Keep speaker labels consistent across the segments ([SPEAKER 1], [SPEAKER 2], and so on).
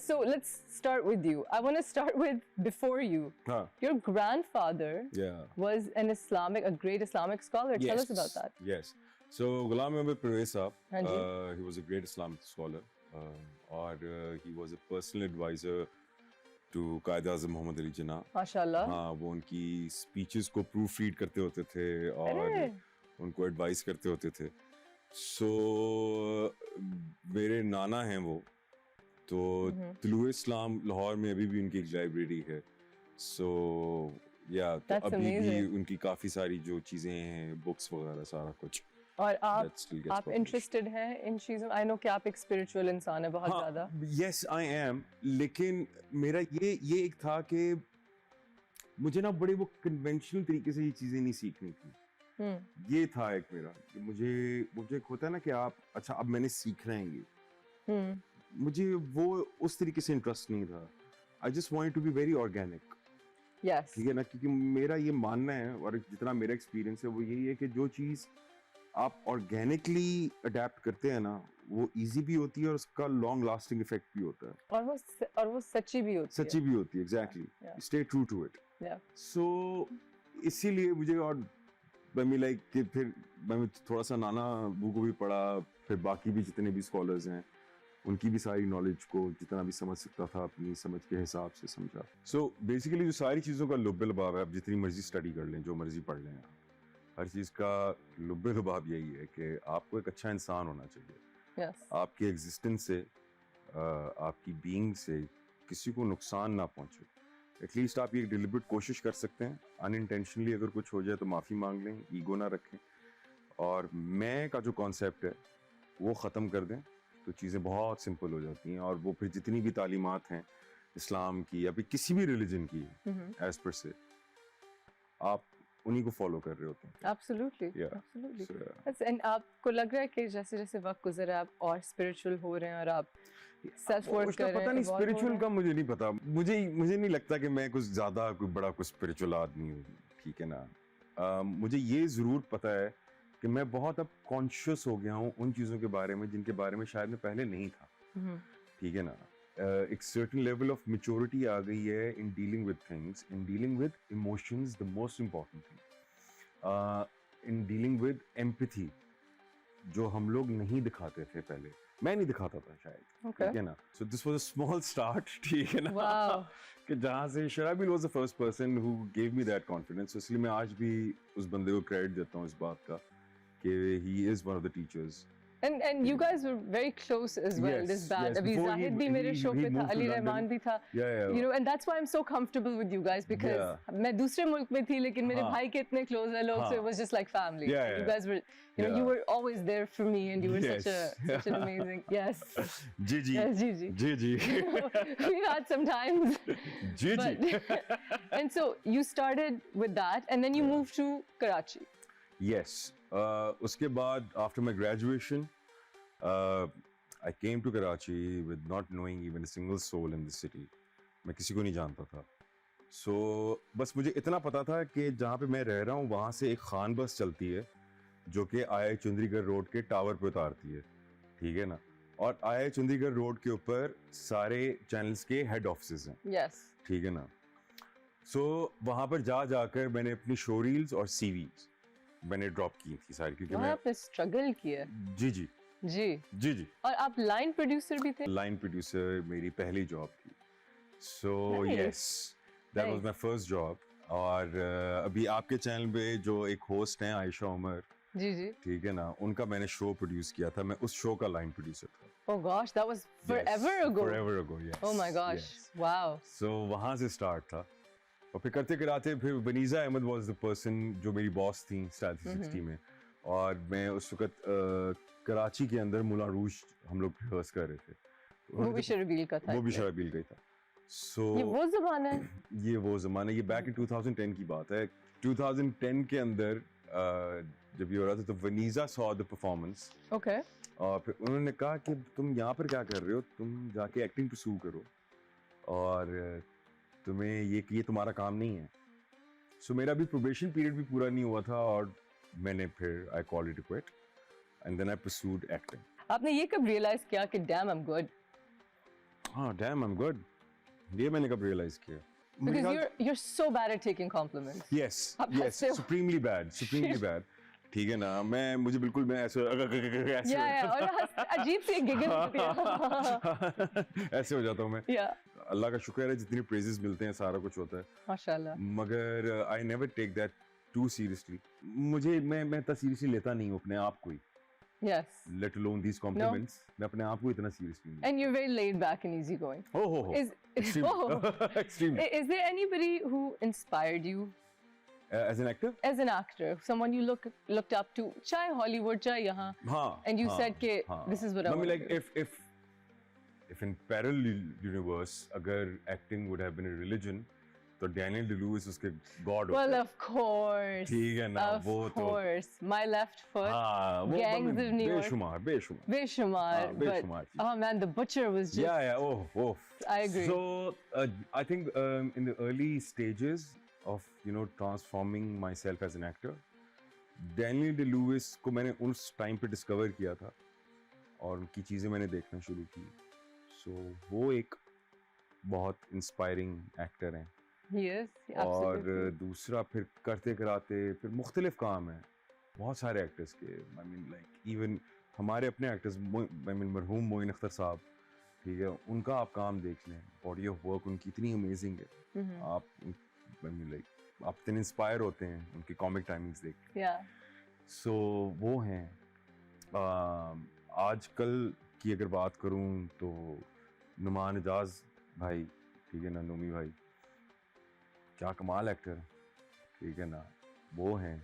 [SPEAKER 1] So let's start with you. I want to start with before you. Your grandfather was a great Islamic scholar. Tell us about that.
[SPEAKER 2] Yes. So Ghulam Ahmad Parvez Saab, he was a great Islamic scholar, और he was a personal advisor to Qaid-e-Azam Muhammad Ali Jinnah.
[SPEAKER 1] माशाल्लाह.
[SPEAKER 2] हाँ, वो उनकी speeches को proof read करते होते थे और उनको एडवाइस करते होते थे. So मेरे नाना हैं वो, तो तिलुए इस्लाम लाहौर में अभी भी उनकी एक लाइब्रेरी है. So तो अभी भी उनकी काफी सारी जो चीजें हैं, बुक्स वगैरह सारा कुछ.
[SPEAKER 1] और आप इंटरेस्टेड हैं इन चीजों? आई नो कि आप एक स्पिरिचुअल इंसान है बहुत ज्यादा.
[SPEAKER 2] यस आई एम, लेकिन मेरा ये एक था कि मुझे ना बड़े वो कन्वेंशनल तरीके से ये चीजें नहीं सीखनी थी. ये था एक मेरा कि मुझे होता है ना कि आप अच्छा अब मैंने सीखना है ये. मुझे वो उस तरीके से इंटरेस्ट नहीं था. I just wanted to be very organic.
[SPEAKER 1] Yes,
[SPEAKER 2] ठीक है ना, क्योंकि मेरा ये मानना है और जितना मेरा एक्सपीरियंस है वो यही है कि जो चीज आप ऑर्गेनिकली अडेप्ट करते हैं ना, वो इजी भी होती है और उसका लॉन्ग लास्टिंग इफेक्ट भी होता है
[SPEAKER 1] और वो सच्ची भी होती है.
[SPEAKER 2] Exactly. Stay true to it. So इसीलिए मुझे और फिर मैं थोड़ा सा नाना अबू को भी पढ़ा, फिर बाकी भी जितने भी स्कॉलर्स हैं उनकी भी सारी नॉलेज को जितना भी समझ सकता था अपनी समझ के हिसाब से समझा. सो बेसिकली जो सारी चीज़ों का लुब्बे लुबाब है, आप जितनी मर्जी स्टडी कर लें, जो मर्जी पढ़ लें, हर चीज़ का लुब्बे लुबाब यही है कि आपको एक अच्छा इंसान होना चाहिए. आपके एग्जिस्टेंस से, आपकी बीइंग से किसी को नुकसान ना पहुंचे. एटलीस्ट आप ये डिलिबरेट कोशिश कर सकते हैं. अनइंटेंशनली अगर कुछ हो जाए तो माफ़ी मांग लें, ईगो ना रखें, और मैं का जो कॉन्सेप्ट है वो ख़त्म कर दें, तो चीज़ें बहुत सिंपल हो जाती हैं. और वो फिर जितनी भी तालीमात हैं इस्लाम की या फिर किसी भी रिलीजन की एज पर से, आप उन्हीं को फॉलो कर रहे होते हैं.
[SPEAKER 1] Absolutely. And आपको लग रहा है कि जैसे जैसे वक्त गुजरा आप और स्पिरिचुअल हो रहे हैं और आप सेल्फ वर्क कर रहे हैं?
[SPEAKER 2] पता नहीं, स्पिरिचुअल का मुझे नहीं पता. मुझे नहीं लगता कि मैं कुछ ज्यादा कोई बड़ा कुछ स्पिरिचुअल आदमी हूँ. ठीक है ना. मुझे ये जरूर पता है कि मैं बहुत अब कॉन्शियस हो गया हूँ उन चीजों के बारे में जिनके बारे में शायद मैं पहले नहीं था. ठीक है ना. एक सर्टेन लेवल ऑफ मैच्योरिटी आ गई है in dealing with things, in dealing with emotions, the most important thing, in dealing with empathy, जो हम लोग नहीं दिखाते थे पहले. मैं नहीं दिखाता था शायद. ठीक है ना. So this was a small start. ठीक है ना. कि जहाँ से Sharabeel was the first person who gave me that confidence. इसलिए मैं आज भी उस बंदे को क्रेडिट देता हूँ इस बात का कि he is one of the teachers.
[SPEAKER 1] And you guys were very close as well. This band. Abhi Zahid bhi mere show pe tha, Ali Rahman bhi tha. You know, and that's why I'm so comfortable with you guys because मैं दूसरे मुल्क में थी लेकिन मेरे भाई के इतने close हैं लोग, so it was just like family. You guys were, you know, you were always there for me, and you were such an amazing. Yes.
[SPEAKER 2] Gigi.
[SPEAKER 1] Yes, Gigi.
[SPEAKER 2] Gigi.
[SPEAKER 1] We've had some times.
[SPEAKER 2] Gigi.
[SPEAKER 1] And so you started with that, and then you moved to Karachi.
[SPEAKER 2] Yes. उसके बाद after my graduation, I came to Karachi with not knowing even a single soul in the city. मैं किसी को नहीं जानता था. So बस मुझे इतना पता था कि जहाँ पे मैं रह रहा हूँ वहाँ से एक खान बस चलती है जो कि आई चुंदरीगढ़ रोड के टावर पे उतारती है. ठीक है ना. और आई चुंदरीगढ़ रोड के ऊपर सारे चैनल्स के हेड ऑफिसेज हैं.
[SPEAKER 1] Yes.
[SPEAKER 2] ठीक है ना. So वहाँ पर जाकर मैंने अपनी शो रील्स और सीवीज मैंने ड्रॉप की थी सारी, क्योंकि मैं
[SPEAKER 1] आपने स्ट्रगल किया. जी. और आप लाइन प्रोड्यूसर भी थे?
[SPEAKER 2] लाइन प्रोड्यूसर मेरी पहली जॉब थी. So yes, that was my first job. और अभी आपके चैनल पे जो एक होस्ट हैं आयशा उमर,
[SPEAKER 1] जी,
[SPEAKER 2] ठीक है ना, उनका मैंने शो प्रोड्यूस किया था. मैं उस शो का लाइन प्रोड्यूसर था.
[SPEAKER 1] Oh gosh, that was forever ago.
[SPEAKER 2] Yes.
[SPEAKER 1] Oh my gosh. Wow.
[SPEAKER 2] So वहां से स्टार्ट था. और फिर करते कराते फिर Vaneeza Ahmad was the person जो मेरी बॉस थी स्टाइल 360 में. और मैं उस वक्त कराची के अंदर मुला रूज हम लोग रिहर्स कर रहे थे.
[SPEAKER 1] वो भी शराबील का था.
[SPEAKER 2] वो भी शराबील का ही था. सो
[SPEAKER 1] ये वो ज़माना है.
[SPEAKER 2] ये बैक इन 2010 की बात है. 2010 के अंदर जब ये हो रहा था तो वनीजा सॉ द परफॉर्मेंस.
[SPEAKER 1] ओके.
[SPEAKER 2] और फिर उन्होंने कहा कि तुम यहाँ पर क्या कर रहे हो, तुम जाके एक्टिंग परस्यू करो और तुम्हें ये तुम्हारा काम नहीं है. सो मेरा भी प्रोबेशन पीरियड भी पूरा नहीं हुआ था और मैंने फिर I called it quit and then I pursued acting.
[SPEAKER 1] आपने ये कब रियलाइज किया कि डैम आई एम गुड?
[SPEAKER 2] हाँ, damn, I'm good. ये मैंने कब realize किया?
[SPEAKER 1] Because you're so bad at taking compliments.
[SPEAKER 2] Yes, supremely bad. ठीक है ना, मुझे बिल्कुल मैं ऐसे
[SPEAKER 1] और अजीब सी गिगल होती है।
[SPEAKER 2] ऐसे हो जाता हूँ मैं। अल्लाह का शुक्र है जितनी प्रेजेस मिलते हैं सारा कुछ होता है
[SPEAKER 1] माशाल्लाह।
[SPEAKER 2] मगर I never take that too seriously. मुझे मैं इतना सीरियसली लेता नहीं हूँ अपने आप को ही।
[SPEAKER 1] Yes.
[SPEAKER 2] Let alone these compliments. मैं अपने आप को इतना सीरियसली नहीं।
[SPEAKER 1] And you're very laid back and easygoing.
[SPEAKER 2] Extremely.
[SPEAKER 1] Is there anybody who inspired you?
[SPEAKER 2] As an actor?
[SPEAKER 1] As an actor, someone you looked up to, चाहे Hollywood, चाहे यहाँ, and you said कि this is what I want to do.
[SPEAKER 2] If in parallel universe, अगर acting would have been a religion, तो Daniel Day-Lewis उसके God होते हैं।
[SPEAKER 1] Well, of course.
[SPEAKER 2] ठीक है ना, वो तो।
[SPEAKER 1] Of course, My Left Foot, Gangs of New York. बेशुमार. Oh man, The Butcher was just.
[SPEAKER 2] Yeah. Oh.
[SPEAKER 1] I agree.
[SPEAKER 2] So I think in the early stages of transforming myself as an actor, Daniel Day-Lewis को मैंने उस time पे discover किया था और उनकी चीजें मैंने देखना शुरू की। So वो एक बहुत इंस्पायरिंग एक्टर हैं।
[SPEAKER 1] Yes,
[SPEAKER 2] और
[SPEAKER 1] absolutely.
[SPEAKER 2] दूसरा फिर करते कराते फिर मुख्तलिफ काम है बहुत सारे एक्टर्स के। I mean like even हमारे अपने एक्टर्स मरहूम मोइन अख्तर साहब, ठीक है, उनका आप काम देख लें, बॉडी ऑफ वर्क उनकी इतनी अमेजिंग है। आप like आप इतने इंस्पायर होते हैं उनकी कॉमिक टाइमिंग्स देख के। सो वो हैं। आजकल की अगर बात करूं तो नुमान एजाज भाई, ठीक है ना, नूमी भाई क्या कमाल एक्टर, ठीक है ना, वो हैं।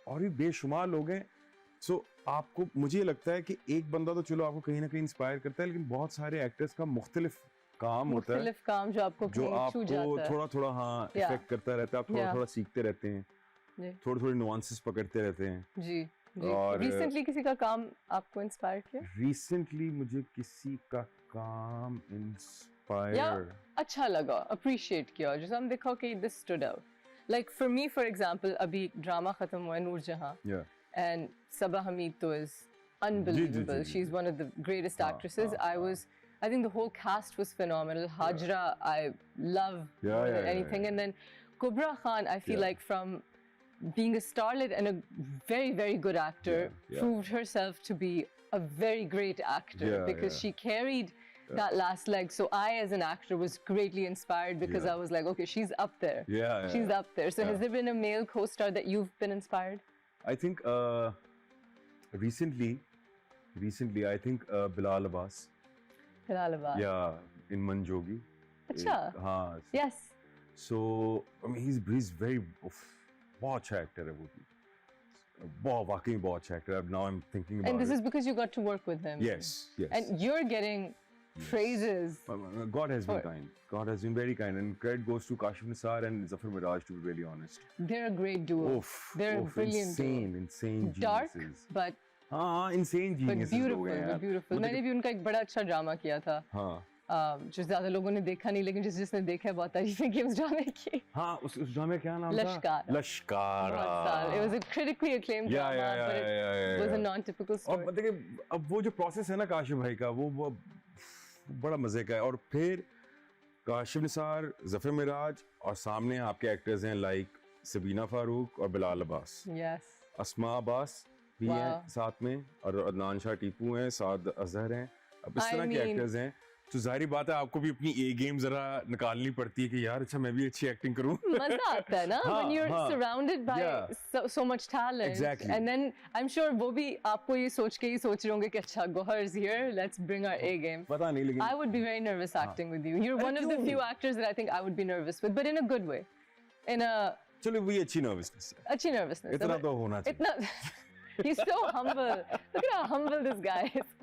[SPEAKER 2] और भी बेशुमार लोग हैं। सो आपको, मुझे लगता है कि एक बंदा तो चलो आपको कहीं ना कहीं इंस्पायर करता है, लेकिन बहुत सारे एक्टर्स का मुख्तलिफ काम होता है,
[SPEAKER 1] मुख्तलिफ काम जो आपको
[SPEAKER 2] थोड़ा थोड़ा हाँ इफेक्ट करता रहता है। आप थोड़ा थोड़ा सीखते रहते हैं, थोड़े थोड़े नुआंसेस पकड़ते रहते हैं।
[SPEAKER 1] जी। और रिसेंटली किसी का काम आपको इंस्पायर किया?
[SPEAKER 2] रिसेंटली मुझे किसी का काम इंस्पायर
[SPEAKER 1] अच्छा लगा, अप्रिशिएट किया, जो हम देखा कि this stood out. Like for me for example, अभी ड्रामा खत्म हुआ है नूरजहां, एंड सबा हमीद तो is unbelievable. She's one of the greatest actresses. I think the whole cast was phenomenal. Hajra, I love more than anything. And then Kubra Khan, I feel like from being a starlet and a very, very good actor, proved herself to be a very great actor because she carried that last leg. So I, as an actor, was greatly inspired because I was like, okay, she's up there. She's up there. So has there been a male co-star that you've been inspired?
[SPEAKER 2] I think recently, I think Bilal Abbas. Yeah, in Manjogi.
[SPEAKER 1] अच्छा.
[SPEAKER 2] हाँ.
[SPEAKER 1] Yes.
[SPEAKER 2] So I mean, he's very बहुत अच्छा actor है वो भी, बहुत वाकई बहुत अच्छा एक्टर है। Now I'm thinking about
[SPEAKER 1] it. And this is because you got to work with him.
[SPEAKER 2] Yes.
[SPEAKER 1] And you're getting praises.
[SPEAKER 2] God has been kind. God has been very kind, and credit goes to Kashif Nisar and Zafar Miraj, to be really honest.
[SPEAKER 1] They're a great duo. They're a brilliant duo.
[SPEAKER 2] Insane
[SPEAKER 1] Dark,
[SPEAKER 2] geniuses.
[SPEAKER 1] but
[SPEAKER 2] insane geniuses.
[SPEAKER 1] But beautiful. मैंने भी उनका एक बड़ा अच्छा drama किया था। जो ज्यादा लोगों ने देखा नहीं, लेकिन जिसने देखा है बहुत तारीफें की उस ड्रामे की।
[SPEAKER 2] हाँ, उस ड्रामे क्या नाम था? लश्कारा।
[SPEAKER 1] It was a critically acclaimed drama, but it was a non-typical story.
[SPEAKER 2] और देखिए, अब वो जो प्रोसेस है ना काशिफ भाई का, वो बड़ा मजे का है। और फिर काशिफ निसार, जफर मिराज, और सामने आपके एक्टर्स हैं लाइक सबीना फारूक और बिलाल अब्बास। अस्मा अब्बास भी हैं साथ में, और अदनान शाह टीपू हैं, साद अजहर हैं। अब इस तरह के एक्टर्स हैं, तो जाहिर बात है आपको भी अपनी ए गेम जरा निकालनी पड़ती है कि यार अच्छा मैं भी अच्छी एक्टिंग करूं।
[SPEAKER 1] मजा आता है ना when you're surrounded by so much talent.
[SPEAKER 2] Exactly.
[SPEAKER 1] And then I'm sure वो भी आपको ये सोच के ही सोच रहे होंगे कि अच्छा Gohar is here, let's bring our A game.
[SPEAKER 2] पता नहीं, लेकिन
[SPEAKER 1] I would be very nervous acting with you. You're one of the few actors that I think I would be nervous with, but in a good way. In a
[SPEAKER 2] चलो वो अच्छी nervousness है।
[SPEAKER 1] अच्छी nervousness.
[SPEAKER 2] इतना तो होना चाहिए।
[SPEAKER 1] He's so humble. Look at how humble this guy is.